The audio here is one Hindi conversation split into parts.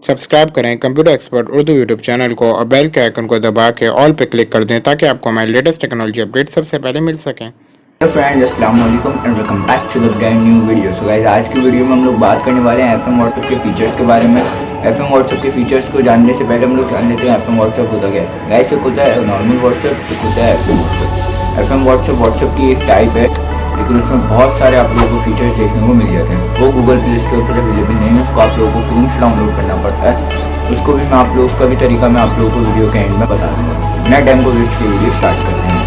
सब्सक्राइब करें computer expert Urdu YouTube channel को और बेल के आइकन को दबा के ऑल पे क्लिक कर दें ताकि आपको हमारे लेटेस्ट टेक्नोलॉजी अपडेट सबसे पहले मिल सकें। हेलो फ्रेंड्स, अस्सलाम वालेकुम and welcome back to the brand new video. So guys, आज की वीडियो में हम लोग बात करने वाले हैं एफएम व्हाट्सएप के फीचर्स के बारे में। एफएम व्हाट्सएप के फीचर्स को जानने से पहले हम लोग जान लेते हैं एफएम व्हाट्सएप होता क्या है। गाइस, एक होता है नॉर्मल व्हाट्सएप, एक होता है एफएम व्हाट्सएप। एफएम व्हाट्सएप की एक टाइप है, लेकिन उसमें बहुत सारे आप लोगों को फीचर्स देखने को मिल जाते हैं। वो गूगल प्ले स्टोर पर अवेलेबल नहीं है, उसको आप लोगों को क्रोम से डाउनलोड करना पड़ता है। उसको भी मैं आप लोगों का भी तरीका मैं आप लोगों को वीडियो के एंड में बता दूँगा। बिना टाइम को वेस्ट किए वीडियो स्टार्ट करते हैं।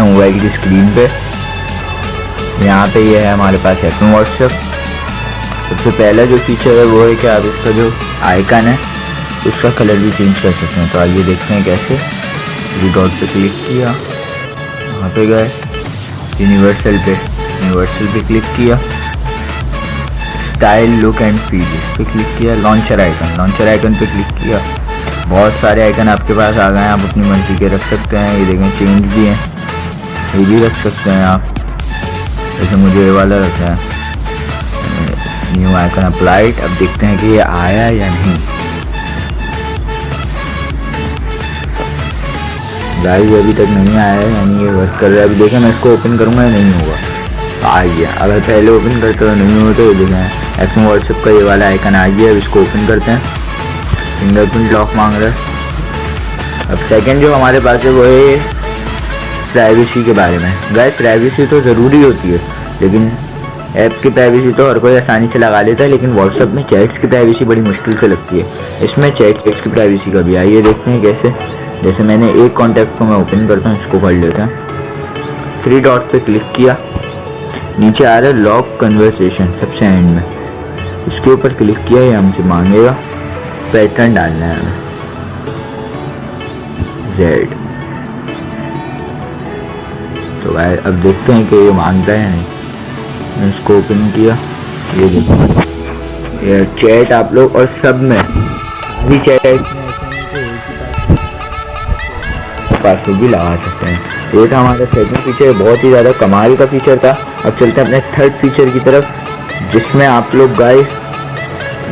मोबाइल की स्क्रीन पे यहाँ पे ये है हमारे पास एफएम व्हाट्सएप। सबसे पहला जो फीचर है वो है कि आप इसका जो आइकन है उसका कलर भी चेंज कर सकते हैं। तो आइए देखते हैं कैसे। डॉट पे क्लिक किया, वहाँ पे गए यूनिवर्सल पे क्लिक किया, स्टाइल लुक एंड फील इस पे क्लिक किया, लॉन्चर आइकन पे क्लिक किया। बहुत सारे आइकन आपके पास आ गए हैं, आप अपनी मर्जी के रख सकते हैं। ये देखें चेंज भी हैं, ये भी रख सकते हैं आप। जैसे मुझे ये वाला रखा है, न्यू आइकन अप्लाइड। अब देखते हैं कि ये आया या नहीं। गाइस, अभी तक नहीं आया है, यानी ये वर्क कर रहा है। अभी देखें मैं इसको ओपन करूँगा, नहीं होगा। तो आ गया। अगर पहले ओपन करते तो नहीं होता। तो देखें एफएम व्हाट्सएप का ये वाला आइकन आ गया। अब इसको ओपन करते हैं। फिंगरप्रिंट लॉक मांग रहा है। अब सेकेंड जो हमारे पास है वो है प्राइवेसी के बारे में। गाइस, प्राइवेसी तो ज़रूरी होती है, लेकिन ऐप की प्राइवेसी तो हर कोई आसानी से लगा लेता है, लेकिन व्हाट्सएप में चैट्स की प्राइवेसी बड़ी मुश्किल से लगती है। इसमें चैट्स की प्राइवेसी का भी आइए देखते हैं कैसे। जैसे मैंने एक कॉन्टैक्ट को मैं ओपन करता हूँ, इसको कर लेते हैं। 3 डॉट पे क्लिक किया, नीचे आ रहा है लॉक कन्वर्सेशन सबसे एंड में। इसके ऊपर क्लिक किया, ये हमसे मांगेगा पैटर्न डालना है हमें, Z। तो भाई अब देखते हैं कि ये मांगता है नहीं। मैंने इसको ओपन किया, ये देखो ये चैट आप लोग और सब में सारी चैट पासवर्ड भी लगा सकते हैं। ये था हमारा सेकंड फीचर, बहुत ही ज़्यादा कमाल का फीचर था। अब चलते हैं अपने थर्ड फीचर की तरफ, जिसमें आप लोग गाइस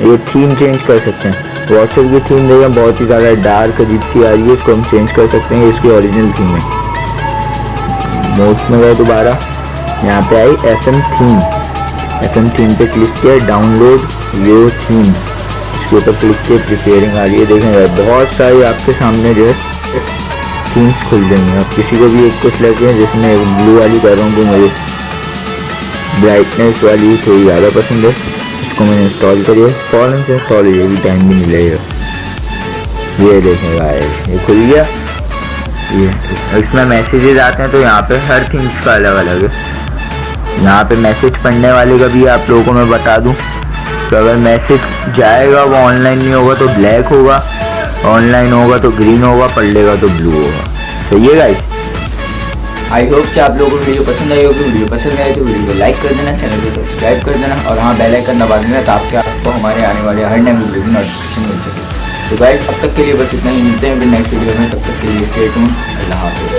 ये थीम चेंज कर सकते हैं। व्हाट्सएप की थीम देखें, बहुत ही ज़्यादा डार्क अजीब सी आ रही है, इसको हम चेंज कर सकते हैं। इसकी ओरिजिनल थीम है। मोड्स में गए दोबारा, यहाँ पे आई एफएम थीम पे क्लिक किया, डाउनलोड योर थीम। इसके ऊपर क्लिक किया, प्रिपेयरिंग आ रही है। देखेंगे बहुत सारी आपके सामने जो है थीम्स खुल जाएंगे। आप किसी को भी एक को सिलेक्ट करें, जिसमें ब्लू वाली कर रहा हूँ कि मुझे ब्राइटनेस वाली थोड़ी ज़्यादा पसंद है। इसको मैंने इंस्टॉल करिए, फ़ौरन से इंस्टॉल हो जाएगी, टाइम भी नहीं लगेगा। ये देखेगा ये खुल गया। ये इसमें मैसेजेस आते हैं, तो यहाँ पे हर थीम्स का अलग अलग है। यहाँ पे मैसेज पढ़ने वाले का भी आप लोगों को मैं बता दूँ, तो अगर मैसेज जाएगा वो ऑनलाइन नहीं होगा तो ब्लैक होगा, ऑनलाइन होगा तो ग्रीन होगा, पढ़ लेगा तो ब्लू होगा। तो ये गाइस, आई होप कि आप लोगों को वीडियो पसंद आई होगी। वीडियो पसंद आए तो वीडियो को लाइक कर देना, चैनल को सब्सक्राइब कर देना और हाँ बेल आइकन दबा देना, ताकि आपको हमारे आने वाले हर नए वीडियो की नोटिफिकेशन मिल सके। तो गाइस, अब तक के लिए बस इतना ही, मिलते हैं नेक्स्ट वीडियो में। तब तक के लिए स्टे ट्यून्ड। अल्लाह हाफिज़।